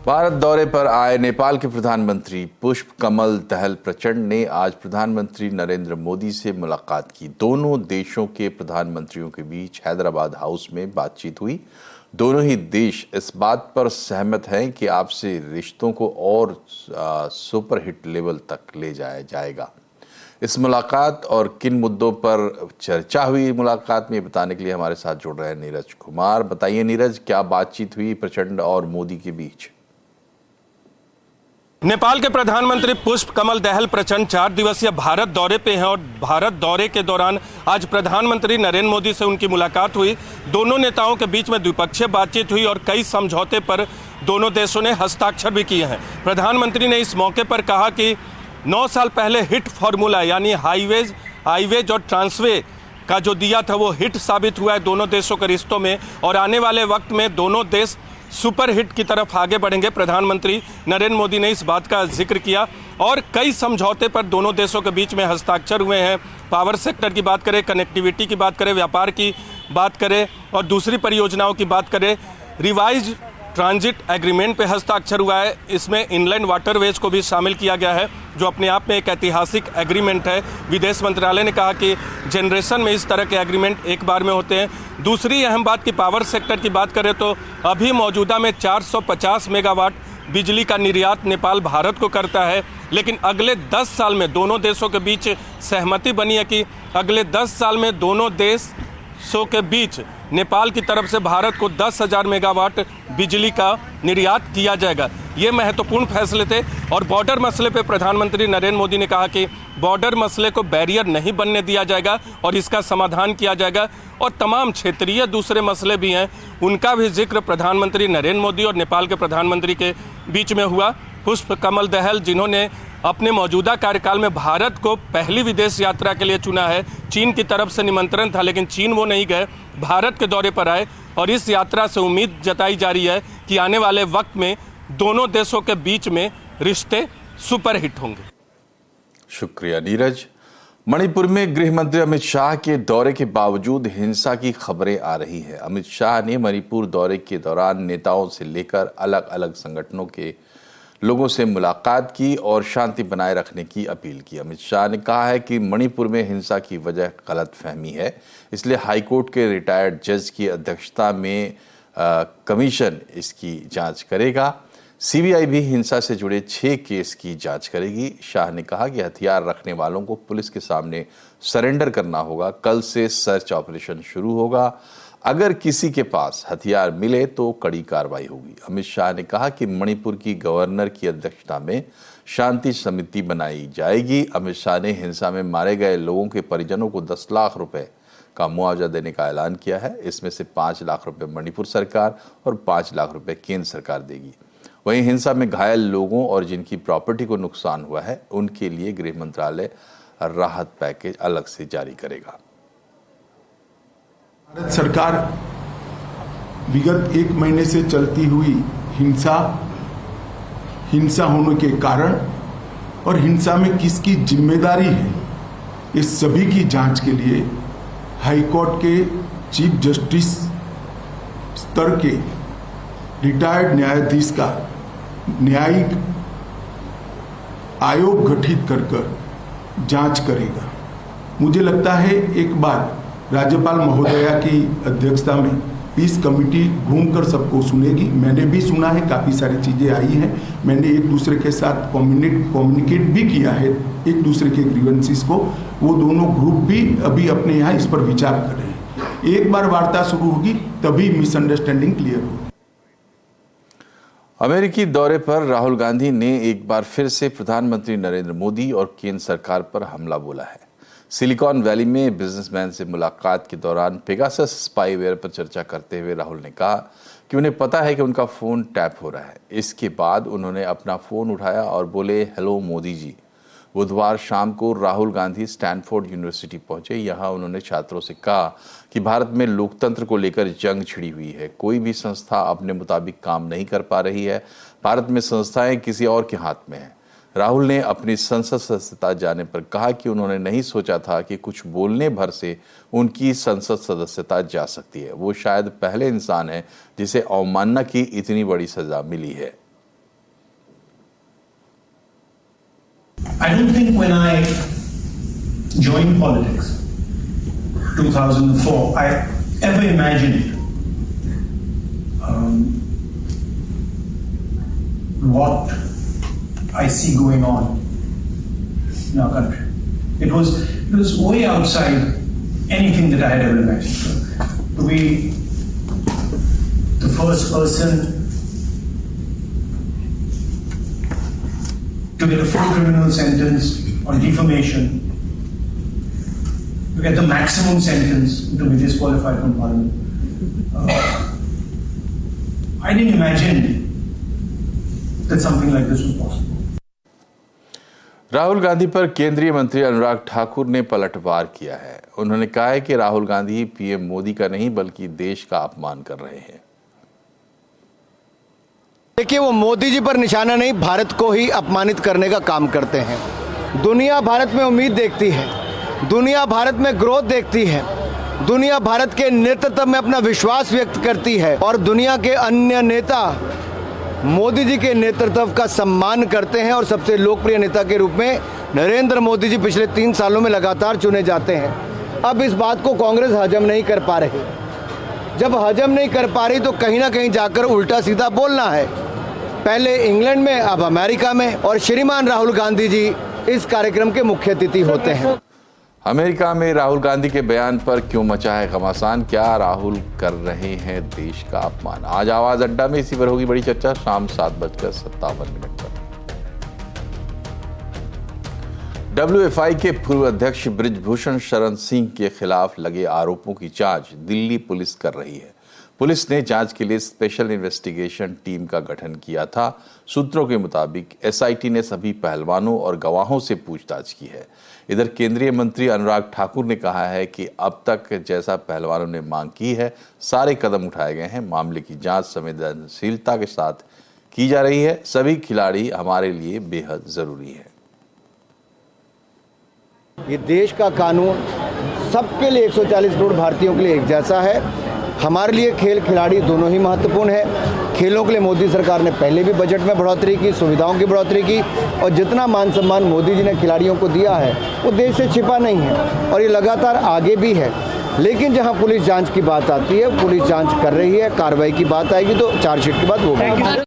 भारत दौरे पर आए नेपाल के प्रधानमंत्री पुष्प कमल दहल प्रचंड ने आज प्रधानमंत्री नरेंद्र मोदी से मुलाकात की। दोनों देशों के प्रधानमंत्रियों के बीच हैदराबाद हाउस में बातचीत हुई। दोनों ही देश इस बात पर सहमत हैं कि आपसी रिश्तों को और सुपरहिट लेवल तक ले जाया जाएगा। इस मुलाकात और किन मुद्दों पर चर्चा हुई मुलाकात में बताने के लिए हमारे साथ जुड़ रहे हैं नीरज कुमार। बताइए नीरज, क्या बातचीत हुई प्रचंड और मोदी के बीच? नेपाल के प्रधानमंत्री पुष्प कमल दहल प्रचंड 4 दिवसीय भारत दौरे पे हैं और भारत दौरे के दौरान आज प्रधानमंत्री नरेंद्र मोदी से उनकी मुलाकात हुई। दोनों नेताओं के बीच में द्विपक्षीय बातचीत हुई और कई समझौते पर दोनों देशों ने हस्ताक्षर भी किए हैं। प्रधानमंत्री ने इस मौके पर कहा कि 9 साल पहले हिट फॉर्मूला यानी हाईवेज और ट्रांसवे का जो दिया था वो हिट साबित हुआ है दोनों देशों के रिश्तों में, और आने वाले वक्त में दोनों देश सुपर हिट की तरफ आगे बढ़ेंगे। प्रधानमंत्री नरेंद्र मोदी ने इस बात का जिक्र किया और कई समझौते पर दोनों देशों के बीच में हस्ताक्षर हुए हैं। पावर सेक्टर की बात करें, कनेक्टिविटी की बात करें, व्यापार की बात करें और दूसरी परियोजनाओं की बात करें। रिवाइज ट्रांजिट एग्रीमेंट पे हस्ताक्षर हुआ है। इसमें इनलैंड वाटरवेज को भी शामिल किया गया है जो अपने आप में एक ऐतिहासिक एग्रीमेंट है। विदेश मंत्रालय ने कहा कि जनरेशन में इस तरह के एग्रीमेंट एक बार में होते हैं। दूसरी अहम बात की पावर सेक्टर की बात करें तो अभी मौजूदा में 450 मेगावाट बिजली का निर्यात नेपाल भारत को करता है, लेकिन अगले 10 साल में दोनों देशों के बीच सहमति बनी है कि अगले 10 साल में दोनों देशों के बीच नेपाल की तरफ से भारत को 10,000 मेगावाट बिजली का निर्यात किया जाएगा। ये महत्वपूर्ण फैसले थे और बॉर्डर मसले पे प्रधानमंत्री नरेंद्र मोदी ने कहा कि बॉर्डर मसले को बैरियर नहीं बनने दिया जाएगा और इसका समाधान किया जाएगा। और तमाम क्षेत्रीय दूसरे मसले भी हैं, उनका भी जिक्र प्रधानमंत्री नरेंद्र मोदी और नेपाल के प्रधानमंत्री के बीच में हुआ। पुष्प कमल दहल, जिन्होंने अपने मौजूदा कार्यकाल में भारत को पहली विदेश यात्रा के लिए चुना है, चीन की तरफ से निमंत्रण था लेकिन चीन वो नहीं गए, भारत के दौरे पर आए और इस यात्रा से उम्मीद जताई जा रही है कि आने वाले वक्त में दोनों देशों के बीच में रिश्ते सुपरहिट होंगे। शुक्रिया नीरज। मणिपुर में गृह मंत्री अमित शाह के दौरे के बावजूद हिंसा की खबरें आ रही है। अमित शाह ने मणिपुर दौरे के दौरान नेताओं से लेकर अलग अलग संगठनों के लोगों से मुलाकात की और शांति बनाए रखने की अपील की। अमित शाह ने कहा है कि मणिपुर में हिंसा की वजह गलतफहमी है, इसलिए हाईकोर्ट के रिटायर्ड जज की अध्यक्षता में कमीशन इसकी जांच करेगा। सीबीआई भी हिंसा से जुड़े 6 केस की जांच करेगी। शाह ने कहा कि हथियार रखने वालों को पुलिस के सामने सरेंडर करना होगा। कल से सर्च ऑपरेशन शुरू होगा। अगर किसी के पास हथियार मिले तो कड़ी कार्रवाई होगी। अमित शाह ने कहा कि मणिपुर की गवर्नर की अध्यक्षता में शांति समिति बनाई जाएगी। अमित शाह ने हिंसा में मारे गए लोगों के परिजनों को 10 लाख रुपए का मुआवजा देने का ऐलान किया है। इसमें से 5 लाख रुपए मणिपुर सरकार और 5 लाख रुपए केंद्र सरकार देगी। वहीं हिंसा में घायल लोगों और जिनकी प्रॉपर्टी को नुकसान हुआ है उनके लिए गृह मंत्रालय राहत पैकेज अलग से जारी करेगा। भारत सरकार विगत 1 महीने से चलती हुई हिंसा होने के कारण और हिंसा में किसकी जिम्मेदारी है, इस सभी की जांच के लिए हाईकोर्ट के चीफ जस्टिस स्तर के रिटायर्ड न्यायाधीश का न्यायिक आयोग गठित कर जांच करेगा। मुझे लगता है एक बार राज्यपाल महोदया की अध्यक्षता में पीस कमेटी घूमकर सबको सुनेगी। मैंने भी सुना है, काफ़ी सारी चीज़ें आई हैं। मैंने एक दूसरे के साथ कम्युनिकेट भी किया है एक दूसरे के ग्रीवेंसेस को। वो दोनों ग्रुप भी अभी अपने यहाँ इस पर विचार कर रहे हैं। एक बार वार्ता शुरू होगी तभी मिसअंडरस्टैंडिंग क्लियर होगी। अमेरिकी दौरे पर राहुल गांधी ने एक बार फिर से प्रधानमंत्री नरेंद्र मोदी और केंद्र सरकार पर हमला बोला है। सिलिकॉन वैली में बिजनेसमैन से मुलाकात के दौरान पेगासस स्पाईवेयर पर चर्चा करते हुए राहुल ने कहा कि उन्हें पता है कि उनका फ़ोन टैप हो रहा है। इसके बाद उन्होंने अपना फ़ोन उठाया और बोले, हेलो मोदी जी। बुधवार शाम को राहुल गांधी स्टैनफोर्ड यूनिवर्सिटी पहुंचे। यहां उन्होंने छात्रों से कहा कि भारत में लोकतंत्र को लेकर जंग छिड़ी हुई है। कोई भी संस्था अपने मुताबिक काम नहीं कर पा रही है। भारत में संस्थाएं किसी और के हाथ में हैं। राहुल ने अपनी संसद सदस्यता जाने पर कहा कि उन्होंने नहीं सोचा था कि कुछ बोलने भर से उनकी संसद सदस्यता जा सकती है। वो शायद पहले इंसान हैं जिसे अवमानना की इतनी बड़ी सजा मिली है। I don't think when I joined politics, 2004, I ever imagined what I see going on in our country. It was way outside anything that I had ever imagined. To be the first person to get a full criminal sentence on defamation, to get the maximum sentence, to be disqualified from parliament. I didn't imagine that something like this was possible. Rahul Gandhi पर केंद्रीय मंत्री अनुराग ठाकुर ने पलटवार किया है। उन्होंने कहा है कि राहुल गांधी पीएम मोदी का नहीं बल्कि देश का अपमान कर रहे हैं। देखिए, वो मोदी जी पर निशाना नहीं, भारत को ही अपमानित करने का काम करते हैं। दुनिया भारत में उम्मीद देखती है, दुनिया भारत में ग्रोथ देखती है, दुनिया भारत के नेतृत्व में अपना विश्वास व्यक्त करती है और दुनिया के अन्य नेता मोदी जी के नेतृत्व का सम्मान करते हैं और सबसे लोकप्रिय नेता के रूप में नरेंद्र मोदी जी पिछले 3 सालों में लगातार चुने जाते हैं। अब इस बात को कांग्रेस हजम नहीं कर पा रही। जब हजम नहीं कर पा रही तो कहीं ना कहीं जाकर उल्टा सीधा बोलना है। पहले इंग्लैंड में, अब अमेरिका में, और श्रीमान राहुल गांधी जी इस कार्यक्रम के मुख्य अतिथि होते हैं। अमेरिका में राहुल गांधी के बयान पर क्यों मचा है घमासान? क्या राहुल कर रहे हैं देश का अपमान? आज आवाज अड्डा में इसी पर होगी बड़ी चर्चा शाम 7:57 पर। WFI के पूर्व अध्यक्ष बृजभूषण शरण सिंह के खिलाफ लगे आरोपों की जांच दिल्ली पुलिस कर रही है। पुलिस ने जांच के लिए स्पेशल इन्वेस्टिगेशन टीम का गठन किया था। सूत्रों के मुताबिक SIT ने सभी पहलवानों और गवाहों से पूछताछ की है। इधर केंद्रीय मंत्री अनुराग ठाकुर ने कहा है कि अब तक जैसा पहलवानों ने मांग की है, सारे कदम उठाए गए हैं। मामले की जांच संवेदनशीलता के साथ की जा रही है। सभी खिलाड़ी हमारे लिए बेहद जरूरी है। ये देश का कानून सबके लिए 140 करोड़ भारतीयों के लिए एक जैसा है। हमारे लिए खेल खिलाड़ी दोनों ही महत्वपूर्ण है। खेलों के लिए मोदी सरकार ने पहले भी बजट में बढ़ोतरी की, सुविधाओं की बढ़ोतरी की, और जितना मान सम्मान मोदी जी ने खिलाड़ियों को दिया है वो देश से छिपा नहीं है और ये लगातार आगे भी है। लेकिन जहां पुलिस जांच की बात आती है, पुलिस जांच कर रही है, कार्रवाई की बात आएगी तो चार्जशीट की बात होगी।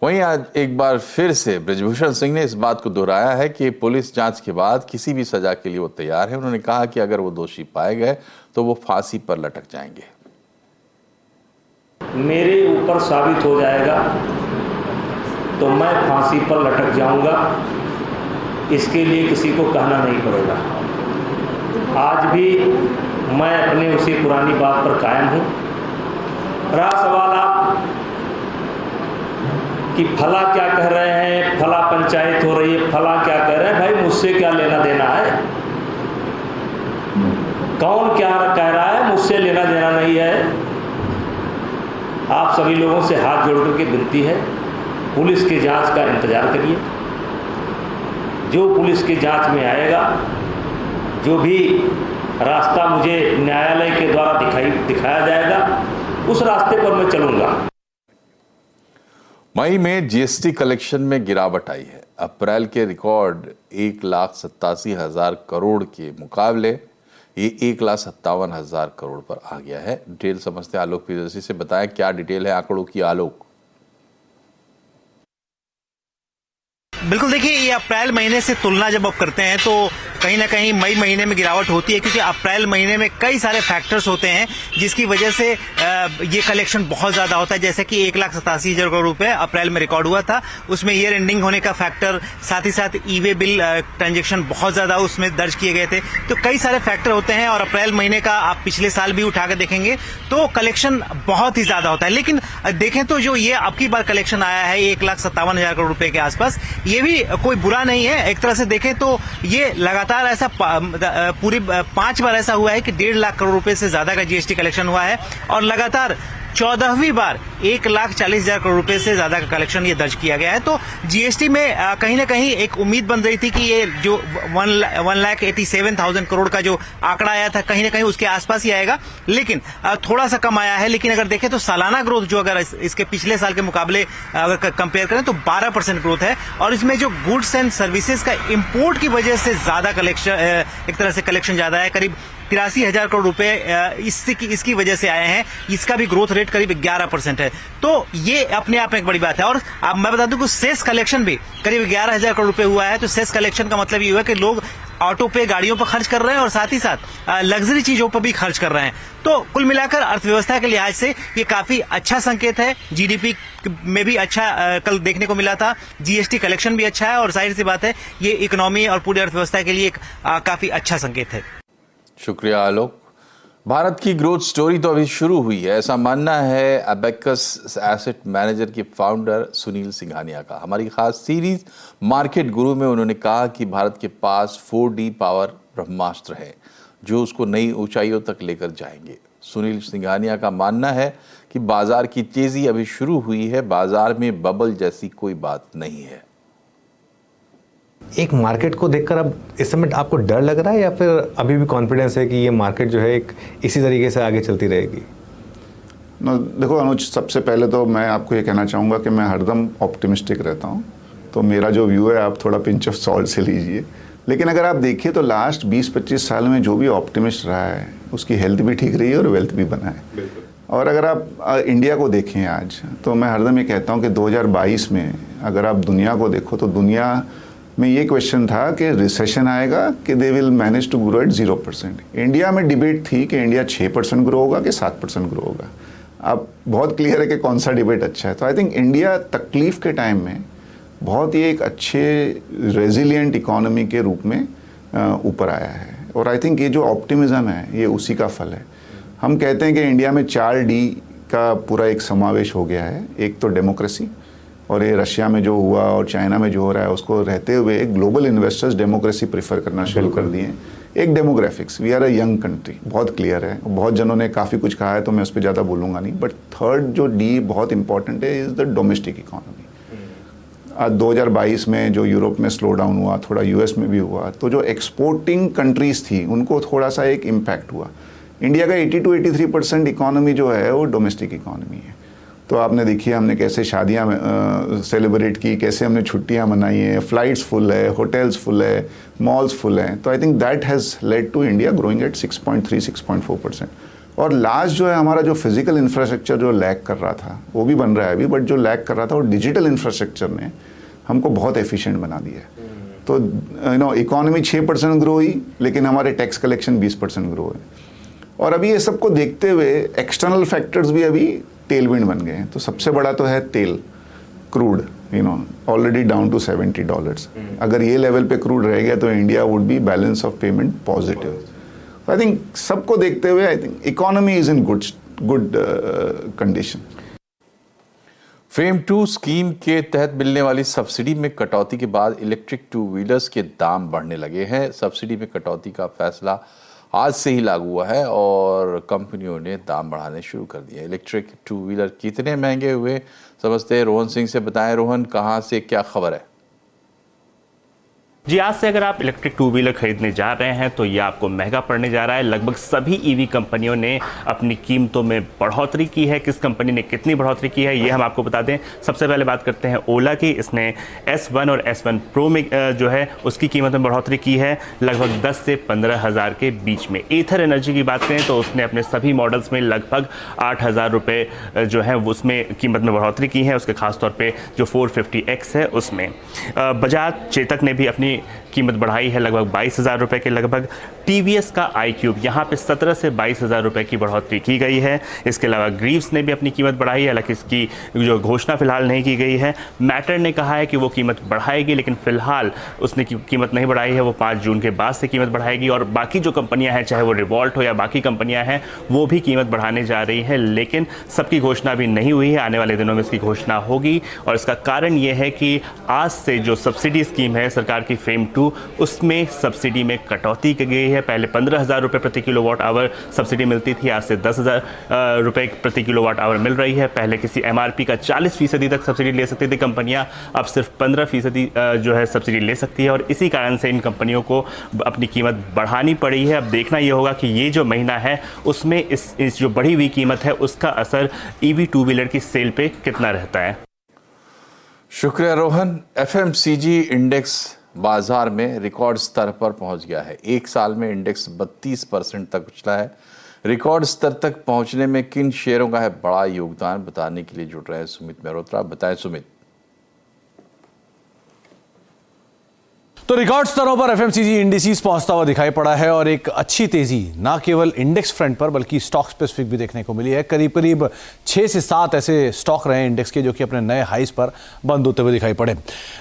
वहीं आज एक बार फिर से बृजभूषण सिंह ने इस बात को दोहराया है कि पुलिस जांच के बाद किसी भी सजा के लिए वो तैयार है। उन्होंने कहा कि अगर वो दोषी पाए गए तो वो फांसी पर लटक जाएंगे। मेरे ऊपर साबित हो जाएगा तो मैं फांसी पर लटक जाऊंगा। इसके लिए किसी को कहना नहीं पड़ेगा। आज भी मैं अपने उसी पुरानी बात पर कायम हूं। रहा सवाल आप कि फला क्या कह रहे हैं, फला पंचायत हो रही है, फला क्या कह रहे हैं, भाई मुझसे क्या लेना देना है? कौन क्या कह रहा है, मुझसे लेना देना नहीं है। आप सभी लोगों से हाथ जोड़ करके विनती है, पुलिस की जांच का इंतजार करिए। जो पुलिस की जांच में आएगा, जो भी रास्ता मुझे न्यायालय के द्वारा दिखाया जाएगा, उस रास्ते पर मैं चलूंगा। मई में GST कलेक्शन में गिरावट आई है। अप्रैल के रिकॉर्ड 1,87,000 करोड़ के मुकाबले ये 1,57,000 करोड़ पर आ गया है। डिटेल समझते हैं आलोक प्रियदर्शी से। बताएं क्या डिटेल है आंकड़ों की, आलोक? बिल्कुल, देखिए, ये अप्रैल महीने से तुलना जब आप करते हैं तो कहीं ना कहीं मई महीने में गिरावट होती है, क्योंकि अप्रैल महीने में कई सारे फैक्टर्स होते हैं जिसकी वजह से ये कलेक्शन बहुत ज्यादा होता है। जैसे कि 1,87,000 करोड़ रुपए अप्रैल में रिकॉर्ड हुआ था, उसमें ईयर एंडिंग होने का फैक्टर, साथ ही साथ ई-वे बिल ट्रांजेक्शन बहुत ज्यादा उसमें दर्ज किए गए थे। तो कई सारे फैक्टर होते हैं और अप्रैल महीने का आप पिछले साल भी उठाकर देखेंगे तो कलेक्शन बहुत ही ज्यादा होता है। लेकिन देखें तो जो ये अब की बार कलेक्शन आया है 1,57,000 करोड़ रुपए के आसपास, ये भी कोई बुरा नहीं है। एक तरह से देखें तो ये लगातार ऐसा पूरी 5 बार ऐसा हुआ है कि 1.5 लाख करोड़ रुपए से ज्यादा का GST कलेक्शन हुआ है और लगातार 14वीं बार 1,40,000 करोड़ रुपए से ज्यादा का कलेक्शन ये दर्ज किया गया है। तो जीएसटी में कहीं ना कहीं एक उम्मीद बन रही थी कि ये जो 1,87,000 करोड़ का जो आंकड़ा आया था कहीं ना कहीं उसके आसपास ही आएगा, लेकिन थोड़ा सा कम आया है। लेकिन अगर देखें तो सालाना ग्रोथ जो अगर इसके पिछले साल के मुकाबले अगर कंपेयर करें तो 12% ग्रोथ है। और इसमें जो गुड्स एंड सर्विसेज का इंपोर्ट की वजह से ज्यादा कलेक्शन, एक तरह से कलेक्शन ज्यादा है, करीब 83,000 करोड़ रुपए इसकी वजह से आए हैं। इसका भी ग्रोथ रेट करीब 11% है। तो ये अपने आप में एक बड़ी बात है। और अब मैं बता दूं कि सेस कलेक्शन भी करीब 11,000 करोड़ रुपए हुआ है। तो सेस कलेक्शन का मतलब ये हुआ कि लोग ऑटो पे गाड़ियों पर खर्च कर रहे हैं और साथ ही साथ लग्जरी चीजों पर भी खर्च कर रहे हैं। तो कुल मिलाकर अर्थव्यवस्था के लिहाज से ये काफी अच्छा संकेत है। जीडीपी में भी अच्छा कल देखने को मिला था, जीएसटी कलेक्शन भी अच्छा है और जाहिर सी बात है ये इकोनॉमी और पूरी अर्थव्यवस्था के लिए एक काफी अच्छा संकेत है। शुक्रिया आलोक। भारत की ग्रोथ स्टोरी तो अभी शुरू हुई है, ऐसा मानना है अबेकस एसेट मैनेजर के फाउंडर सुनील सिंघानिया का। हमारी खास सीरीज मार्केट गुरु में उन्होंने कहा कि भारत के पास 4D पावर ब्रह्मास्त्र है जो उसको नई ऊंचाइयों तक लेकर जाएंगे। सुनील सिंघानिया का मानना है कि बाजार की तेजी अभी शुरू हुई है, बाजार में बबल जैसी कोई बात नहीं है। एक मार्केट को देखकर अब इस समय आपको डर लग रहा है या फिर अभी भी कॉन्फिडेंस है कि ये मार्केट जो है एक इसी तरीके से आगे चलती रहेगी? देखो अनुज, सबसे पहले तो मैं आपको ये कहना चाहूँगा कि मैं हरदम ऑप्टिमिस्टिक रहता हूँ, तो मेरा जो व्यू है आप थोड़ा पिंच ऑफ सॉल्ट से लीजिए। लेकिन अगर आप देखिए तो लास्ट 20-25 साल में जो भी ऑप्टिमिस्ट रहा है उसकी हेल्थ भी ठीक रही है और वेल्थ भी बना है। और अगर आप इंडिया को देखें आज, तो मैं हरदम ये कहता हूँ कि 2022 में अगर आप दुनिया को देखो तो दुनिया में ये क्वेश्चन था कि रिसेशन आएगा कि they will manage to grow at 0%। India में डिबेट थी कि इंडिया 6% ग्रो होगा कि 7% ग्रो होगा। अब बहुत क्लियर है कि कौन सा डिबेट अच्छा है। तो आई थिंक इंडिया तकलीफ के टाइम में बहुत ही एक अच्छे रेजिलिएंट इकोनॉमी के रूप में ऊपर आया है। और आई थिंक ये जो ऑप्टिमिज्म है ये उसी का फल है। हम कहते हैं कि इंडिया में 4D का पूरा एक समावेश हो गया है। एक तो डेमोक्रेसी, और ये रशिया में जो हुआ और चाइना में जो हो रहा है उसको रहते हुए ग्लोबल इन्वेस्टर्स डेमोक्रेसी प्रेफर करना शुरू कर दिए। एक demographics, we are a young country, बहुत क्लियर है। बहुत जनों ने काफ़ी कुछ कहा है तो मैं उस पर ज़्यादा बोलूँगा नहीं। बट थर्ड जो डी बहुत इंपॉर्टेंट है इज़ द डोमेस्टिक इकोनॉमी। आज 2022 में जो यूरोप में स्लो डाउन हुआ, थोड़ा यूएस में भी हुआ, तो जो एक्सपोर्टिंग कंट्रीज़ थी उनको थोड़ा सा एक इम्पैक्ट हुआ। इंडिया का 80-83% इकोनॉमी जो है वो डोमेस्टिक इकोनॉमी है। तो आपने देखिए हमने कैसे शादियाँ सेलिब्रेट की, कैसे हमने छुट्टियाँ मनाई हैं, फ्लाइट्स फुल है, होटल्स फुल है, मॉल्स फुल हैं। तो I think that has led to India growing at 6.3-6.4%। और लास्ट जो है हमारा जो फिजिकल इंफ्रास्ट्रक्चर जो लैग कर रहा था वो भी बन रहा है अभी, बट जो लैग कर रहा था वो डिजिटल इंफ्रास्ट्रक्चर ने हमको बहुत एफिशिएंट बना दिया है। तो इकोनॉमी 6% ग्रो हुई लेकिन हमारे टैक्स कलेक्शन 20% ग्रो है। और अभी ये सबको देखते हुए एक्सटर्नल फैक्टर्स भी अभी टेलविंड बन गए हैं। तो सबसे बड़ा तो है तेल, क्रूड, ऑलरेडी डाउन टू $70। अगर ये लेवल पे क्रूड रह गया तो India would be balance of payment positive. I think सबको देखते हुए I think economy is in good condition. Fame 2 scheme के तहत मिलने वाली सब्सिडी में कटौती के बाद इलेक्ट्रिक 2 व्हीलर्स के दाम बढ़ने लगे हैं। सब्सिडी में कटौती का फैसला आज से ही लागू हुआ है और कंपनियों ने दाम बढ़ाने शुरू कर दिए। इलेक्ट्रिक 2 व्हीलर कितने महंगे हुए समझते हैं रोहन सिंह से। बताएं रोहन, कहां से क्या खबर है? जी, आज से अगर आप इलेक्ट्रिक 2 व्हीलर खरीदने जा रहे हैं तो ये आपको महंगा पड़ने जा रहा है। लगभग सभी ईवी कंपनियों ने अपनी कीमतों में बढ़ोतरी की है। किस कंपनी ने कितनी बढ़ोतरी की है ये हम आपको बता दें। सबसे पहले बात करते हैं ओला की। इसने S1 और S1 प्रो में जो है उसकी कीमत में बढ़ोतरी की है लगभग 10 से 15 हज़ार के बीच में। एथर एनर्जी की बात करें तो उसने अपने सभी मॉडल्स में लगभग 8,000 रुपये जो है उसमें कीमत में बढ़ोतरी की है। उसके खासतौर पर जो 450X है उसमें। बजाज चेतक ने भी अपनी कीमत बढ़ाई है लगभग 22,000 रुपये के लगभग। टीवीएस का iQube यहाँ पे 17 से 22,000 रुपये की बढ़ोतरी की गई है। इसके अलावा ग्रीव्स ने भी अपनी कीमत बढ़ाई है, हालांकि इसकी जो घोषणा फिलहाल नहीं की गई है। मैटर ने कहा है कि वो कीमत बढ़ाएगी लेकिन फिलहाल उसने कीमत नहीं बढ़ाई है। वो 5 जून के बाद से कीमत बढ़ाएगी। और बाकी जो कंपनियां हैं, चाहे वो रिवॉल्ट हो या बाकी कंपनियां हैं, वो भी कीमत बढ़ाने जा रही है, लेकिन सबकी घोषणा भी नहीं हुई है। आने वाले दिनों में इसकी घोषणा होगी। और इसका कारण ये है कि आज से जो सब्सिडी स्कीम है सरकार की फेम 2, उसमें सब्सिडी में कटौती की गई है। पहले 15,000 रुपये प्रति किलोवाट आवर सब्सिडी मिलती थी, आज से 10,000 रुपये प्रति किलोवाट आवर मिल रही है। पहले किसी MRP का 40% तक सब्सिडी ले सकती थी कंपनियां, अब सिर्फ 15% जो है सब्सिडी ले सकती है और इसी कारण से इन कंपनियों को अपनी कीमत बढ़ानी पड़ी है। अब देखना ये होगा कि ये जो महीना है उसमें इस जो बढ़ी हुई कीमत है उसका असर EV टू व्हीलर की सेल पे कितना रहता है। शुक्रिया रोहन। FMCG इंडेक्स बाजार में रिकॉर्ड स्तर पर पहुंच गया है। एक साल में इंडेक्स 32% तक उछला है। रिकॉर्ड स्तर तक पहुंचने में किन शेयरों का है बड़ा योगदान, बताने के लिए जुड़ रहे हैं सुमित मेहरोत्रा। बताएं सुमित। तो रिकॉर्ड स्तरों पर FMCG इंडिसेस पहुंचता हुआ दिखाई पड़ा है और एक अच्छी तेजी ना केवल इंडेक्स फ्रंट पर बल्कि स्टॉक स्पेसिफिक भी देखने को मिली है। करीब करीब 6 से 7 ऐसे स्टॉक रहे इंडेक्स के जो कि अपने नए हाईस पर बंद होते हुए दिखाई पड़े।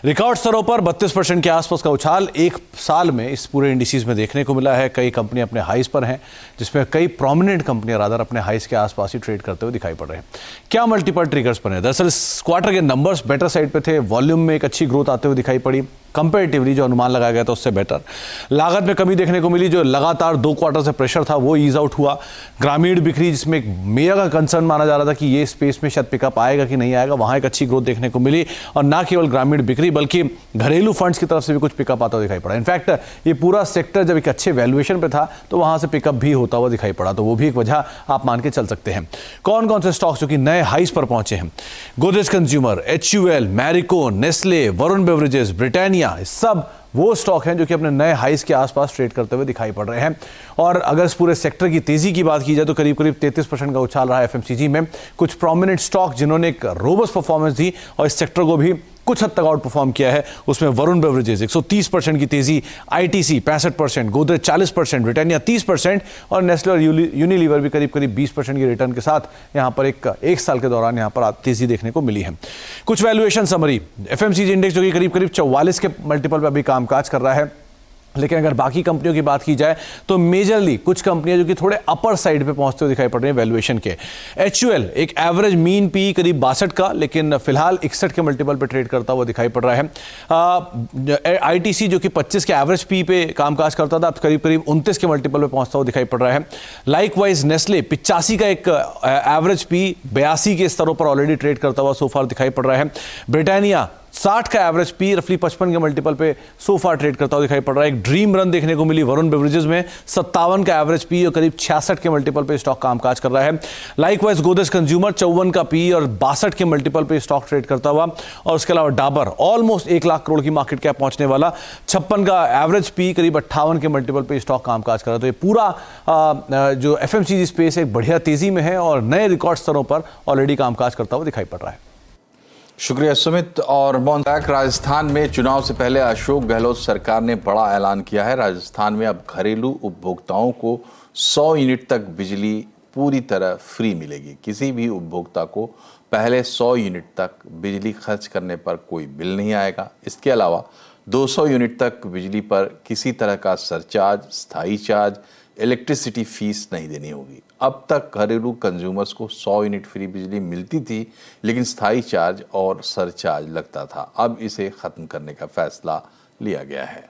रिकॉर्ड स्तरों पर 32% के आसपास का उछाल एक साल में इस पूरे इंडिसेस में देखने को मिला है। कई कंपनियां अपने हाईस पर हैं, जिसमें कई प्रोमिनेंट कंपनियां रादर अपने हाईस के आसपास ही ट्रेड करते हुए दिखाई पड़ रहे हैं। क्या मल्टीपल ट्रिगर्स बने? दरअसल इस क्वार्टर के नंबर्स बेटर साइड पे थे। वॉल्यूम में एक अच्छी ग्रोथ आते हुए दिखाई पड़ी, कंपैरेटिवली जो अनुमान लगाया गया था उससे बेटर। लागत में कमी देखने को मिली, जो लगातार 2 क्वार्टर से प्रेशर था वो ईज आउट हुआ। ग्रामीण बिक्री, जिसमें एक मेगा का कंसर्न माना जा रहा था कि ये स्पेस में शायद पिकअप आएगा कि नहीं आएगा, वहां एक अच्छी ग्रोथ देखने को मिली। और ना केवल ग्रामीण बिक्री बल्कि घरेलू फंड्स की तरफ से भी कुछ पिकअप आता हुआ दिखाई पड़ा। इनफैक्ट ये पूरा सेक्टर जब एक अच्छे वैल्यूएशन पे था तो वहां से पिकअप भी होता हुआ दिखाई पड़ा, तो वो भी एक वजह आप मान के चल सकते हैं। कौन कौन से स्टॉक्स जो कि नए हाईस पर पहुंचे हैं? Godrej consumer, HUL, Marico, Nestle, Varun beverages, Britannia, सब वो स्टॉक हैं जो कि अपने नए हाईस के आसपास ट्रेड करते हुए दिखाई पड़ रहे हैं। और अगर इस पूरे सेक्टर की तेजी की बात की जाए तो करीब करीब 33% का उछाल रहा है FMCG में। कुछ प्रोमिनेंट स्टॉक जिन्होंने एक रोबस्ट परफॉर्मेंस दी और इस सेक्टर को भी कुछ हद तक आउट परफॉर्म किया है, उसमें वरुण बेवरेजेस 130% की तेजी, ITC 65%, गोदरेज 40%, ब्रिटानिया 30% और नेस्ले और यूनिलीवर भी करीब करीब 20% की रिटर्न के साथ यहां पर एक साल के दौरान यहां पर तेजी देखने को मिली है। कुछ वैल्यूएशन समरी, FMCG इंडेक्स जो कि करीब करीब 44 के मल्टीपल पर अभी कामकाज कर रहा है। लेकिन अगर बाकी कंपनियों की बात की जाए तो मेजरली कुछ कंपनियां जो कि थोड़े अपर साइड पे पहुंचते हुए दिखाई पड़ रही हैं वैल्यूएशन के। HUL एक एवरेज मीन पी करीब 62 का, लेकिन फिलहाल 61 के मल्टीपल पे ट्रेड करता हुआ दिखाई पड़ रहा है। ITC जो कि 25 के एवरेज पी पे कामकाज करता था, अब करीब करीब 29 के मल्टीपल पे पहुंचता हुआ दिखाई पड़ रहा है। लाइकवाइज नेस्ले 85 का एक एवरेज पी 82 के स्तरों पर ऑलरेडी ट्रेड करता हुआ सोफार दिखाई पड़ रहा है। ब्रिटानिया 60 का एवरेज पी रफली 55 के मल्टीपल पे सोफा ट्रेड करता हुआ दिखाई पड़ रहा है। एक ड्रीम रन देखने को मिली वरुण बेवरेजेस में, 57 का एवरेज पी और करीब 66 के मल्टीपल पे स्टॉक कामकाज कर रहा है। लाइकवाइज गोदरेज कंज्यूमर 54 का पी और 62 के मल्टीपल पे स्टॉक ट्रेड करता हुआ। और उसके अलावा डाबर ऑलमोस्ट 1 लाख करोड़ की मार्केट कैप पहुंचने वाला, 56 का एवरेज पी, करीब 58 के मल्टीपल पे स्टॉक कामकाज कर रहा है। तो ये पूरा जो FMCG स्पेस एक बढ़िया तेजी में है और नए रिकॉर्ड स्तरों पर ऑलरेडी कामकाज करता हुआ दिखाई पड़ रहा है। शुक्रिया सुमित। और राजस्थान में चुनाव से पहले अशोक गहलोत सरकार ने बड़ा ऐलान किया है। राजस्थान में अब घरेलू उपभोक्ताओं को 100 यूनिट तक बिजली पूरी तरह फ्री मिलेगी। किसी भी उपभोक्ता को पहले 100 यूनिट तक बिजली खर्च करने पर कोई बिल नहीं आएगा। इसके अलावा 200 यूनिट तक बिजली पर किसी तरह का सरचार्ज, स्थायी चार्ज, इलेक्ट्रिसिटी फीस नहीं देनी होगी। अब तक घरेलू कंज्यूमर्स को 100 यूनिट फ्री बिजली मिलती थी, लेकिन स्थायी चार्ज और सरचार्ज लगता था। अब इसे खत्म करने का फैसला लिया गया है।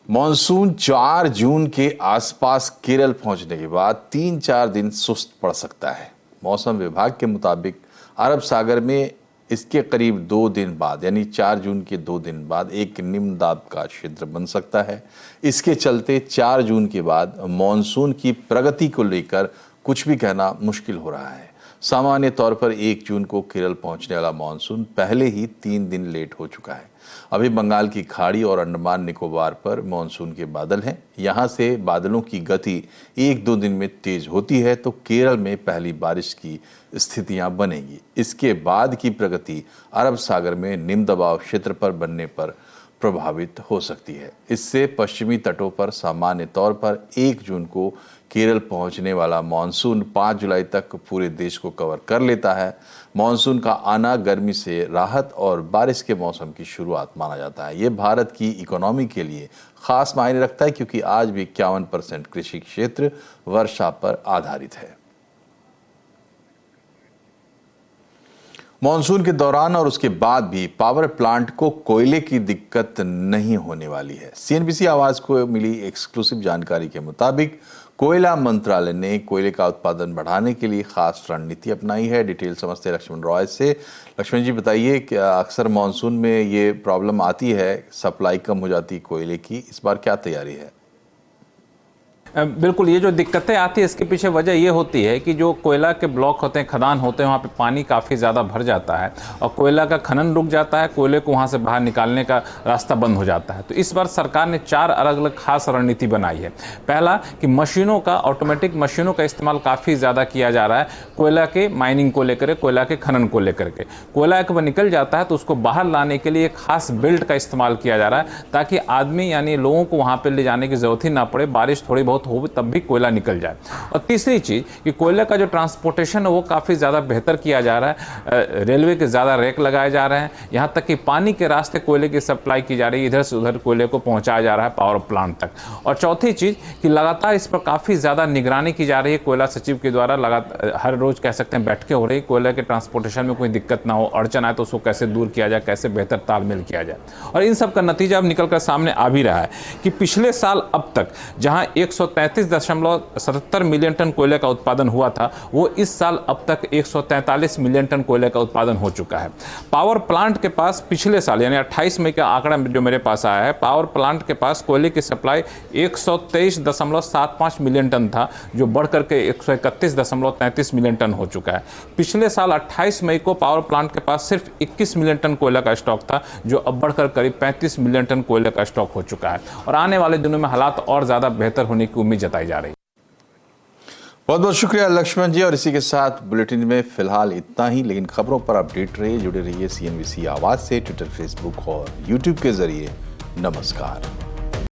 मॉनसून 4 जून के आसपास केरल पहुंचने के बाद 3-4 दिन सुस्त पड़ सकता है। मौसम विभाग के मुताबिक अरब सागर में इसके करीब 2 दिन बाद यानी 4 जून के 2 दिन बाद एक निम्न दाब का क्षेत्र बन सकता है। इसके चलते 4 जून के बाद मॉनसून की प्रगति को लेकर कुछ भी कहना मुश्किल हो रहा है। सामान्य तौर पर 1 जून को केरल पहुंचने वाला मॉनसून पहले ही 3 दिन लेट हो चुका है। अभी बंगाल की खाड़ी और अंडमान निकोबार पर मॉनसून के बादल हैं। यहां से बादलों की गति 1-2 दिन में तेज होती है तो केरल में पहली बारिश की स्थितियां बनेगी। इसके बाद की प्रगति अरब सागर में निम्न दबाव क्षेत्र पर बनने पर प्रभावित हो सकती है। इससे पश्चिमी तटों पर सामान्य तौर पर 1 जून को केरल पहुंचने वाला मॉनसून 5 जुलाई तक पूरे देश को कवर कर लेता है। मॉनसून का आना गर्मी से राहत और बारिश के मौसम की शुरुआत माना जाता है। ये भारत की इकोनॉमी के लिए खास मायने रखता है क्योंकि आज भी 51% कृषि क्षेत्र वर्षा पर आधारित है। मॉनसून के दौरान और उसके बाद भी पावर प्लांट को कोयले की दिक्कत नहीं होने वाली है। सीएनबीसी आवाज को मिली एक्सक्लूसिव जानकारी के मुताबिक कोयला मंत्रालय ने कोयले का उत्पादन बढ़ाने के लिए खास रणनीति अपनाई है। डिटेल समझते लक्ष्मण रॉय से। लक्ष्मण जी बताइए कि अक्सर मॉनसून में ये प्रॉब्लम आती है, सप्लाई कम हो जाती है कोयले की, इस बार क्या तैयारी है? बिल्कुल, ये जो दिक्कतें आती है इसके पीछे वजह ये होती है कि जो कोयला के ब्लॉक होते हैं, खदान होते हैं, वहाँ पे पानी काफ़ी ज़्यादा भर जाता है और कोयला का खनन रुक जाता है, कोयले को वहाँ से बाहर निकालने का रास्ता बंद हो जाता है। तो इस बार सरकार ने 4 अलग अलग खास रणनीति बनाई है। पहला कि मशीनों का, ऑटोमेटिक मशीनों का इस्तेमाल काफ़ी ज़्यादा किया जा रहा है कोयला के माइनिंग को लेकर, कोयला के खनन को लेकर के। कोयला एक बार निकल जाता है तो उसको बाहर लाने के लिए खास बेल्ट का इस्तेमाल किया जा रहा है ताकि आदमी यानी लोगों को वहाँ पर ले जाने की ज़रूरत ही ना पड़े, बारिश थोड़ी बहुत हो तब भी कोयला निकल जाए। और तीसरी चीज कि कोयले का जो ट्रांसपोर्टेशन है वो काफी ज्यादा बेहतर किया जा रहा है। रेलवे के ज्यादा रैक लगाए जा रहे हैं, यहां तक कि पानी के रास्ते कोयले की सप्लाई की जा रही है, इधर से उधर कोयले को पहुंचाया जा रहा है पावर प्लांट तक। और चौथी चीज कि लगातार इस पर काफी ज्यादा निगरानी की जा रही है कोयला सचिव के द्वारा। लगातार हर रोज कह सकते हैं बैठकें हो रही, कोयले के ट्रांसपोर्टेशन में कोई दिक्कत ना हो, अड़चन आए तो उसको कैसे दूर किया जाए, कैसे बेहतर तालमेल किया जाए। और इन सब का नतीजा अब निकलकर सामने आ भी रहा है कि पिछले साल अब तक जहां 133.77 मिलियन टन कोयले का उत्पादन हुआ था, वो इस साल अब तक 143 मिलियन टन कोयले का उत्पादन हो चुका है। पावर प्लांट के पास पिछले साल यानी 28 मई का आंकड़ा जो मेरे पास आया है, पावर प्लांट के पास कोयले की सप्लाई 123.75 मिलियन टन था, जो बढ़ करके 131.33 मिलियन टन हो चुका है। पिछले साल 28 मई को पावर प्लांट के पास सिर्फ 21 मिलियन टन कोयला का स्टॉक था, जो अब बढ़कर करीब 35 मिलियन टन कोयले का स्टॉक हो चुका है। और आने वाले दिनों में हालात और ज्यादा बेहतर होने की उम्मीद जताई जा रही है। बहुत बहुत शुक्रिया लक्ष्मण जी। और इसी के साथ बुलेटिन में फिलहाल इतना ही, लेकिन खबरों पर अपडेट रहिए, जुड़े रहिए सीएनबीसी आवाज से, ट्विटर, फेसबुक और यूट्यूब के जरिए। नमस्कार।